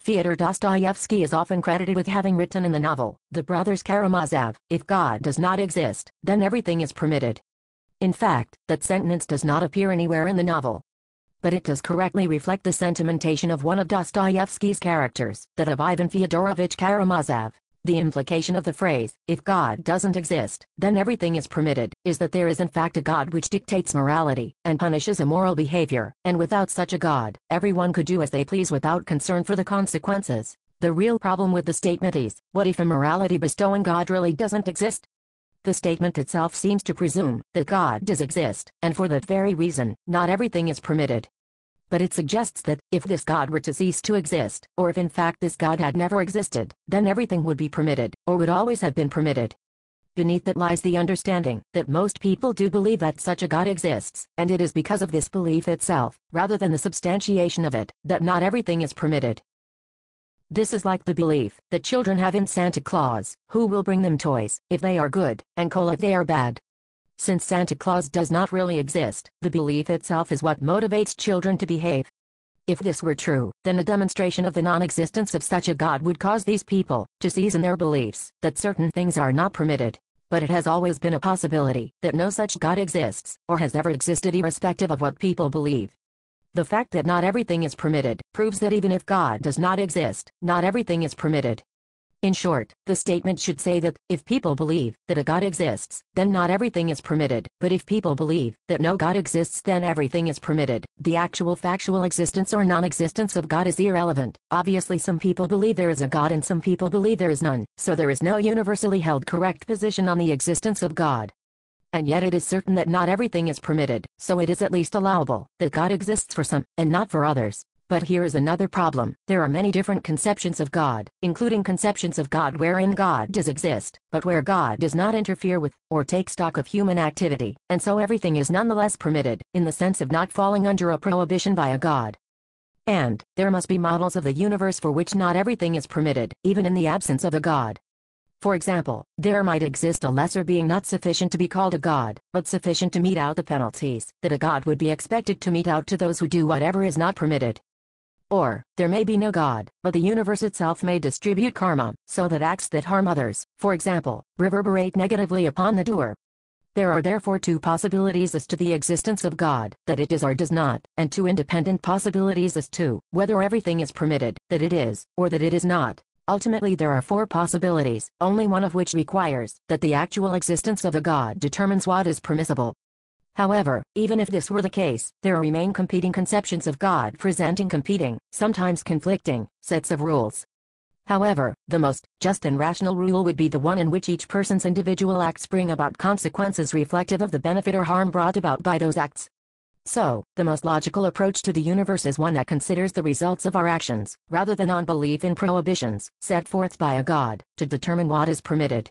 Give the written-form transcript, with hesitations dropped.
Fyodor Dostoevsky is often credited with having written in the novel, The Brothers Karamazov, "If God does not exist, then everything is permitted." In fact, that sentence does not appear anywhere in the novel. But it does correctly reflect the sentimentation of one of Dostoevsky's characters, that of Ivan Fyodorovich Karamazov. The implication of the phrase, "if God doesn't exist, then everything is permitted," is that there is in fact a God which dictates morality, and punishes immoral behavior, and without such a God, everyone could do as they please without concern for the consequences. The real problem with the statement is, what if a morality-bestowing God really doesn't exist? The statement itself seems to presume that God does exist, and for that very reason, not everything is permitted. But it suggests that, if this God were to cease to exist, or if in fact this God had never existed, then everything would be permitted, or would always have been permitted. Beneath that lies the understanding that most people do believe that such a God exists, and it is because of this belief itself, rather than the substantiation of it, that not everything is permitted. This is like the belief that children have in Santa Claus, who will bring them toys, if they are good, and coal if they are bad. Since Santa Claus does not really exist, the belief itself is what motivates children to behave. If this were true, then a demonstration of the non-existence of such a God would cause these people to seize in their beliefs that certain things are not permitted. But it has always been a possibility that no such God exists, or has ever existed irrespective of what people believe. The fact that not everything is permitted proves that even if God does not exist, not everything is permitted. In short, the statement should say that, if people believe that a God exists, then not everything is permitted, but if people believe that no God exists, then everything is permitted. The actual factual existence or non-existence of God is irrelevant. Obviously some people believe there is a God and some people believe there is none, so there is no universally held correct position on the existence of God. And yet it is certain that not everything is permitted, so it is at least allowable that God exists for some, and not for others. But here is another problem. There are many different conceptions of God, including conceptions of God wherein God does exist, but where God does not interfere with, or take stock of human activity, and so everything is nonetheless permitted, in the sense of not falling under a prohibition by a God. And, there must be models of the universe for which not everything is permitted, even in the absence of a God. For example, there might exist a lesser being not sufficient to be called a God, but sufficient to mete out the penalties that a God would be expected to mete out to those who do whatever is not permitted. Or, there may be no God, but the universe itself may distribute karma, so that acts that harm others, for example, reverberate negatively upon the doer. There are therefore two possibilities as to the existence of God, that it is or does not, and two independent possibilities as to whether everything is permitted, that it is, or that it is not. Ultimately there are four possibilities, only one of which requires that the actual existence of a God determines what is permissible. However, even if this were the case, there remain competing conceptions of God presenting competing, sometimes conflicting, sets of rules. However, the most just and rational rule would be the one in which each person's individual acts bring about consequences reflective of the benefit or harm brought about by those acts. So, the most logical approach to the universe is one that considers the results of our actions, rather than on belief in prohibitions, set forth by a God, to determine what is permitted.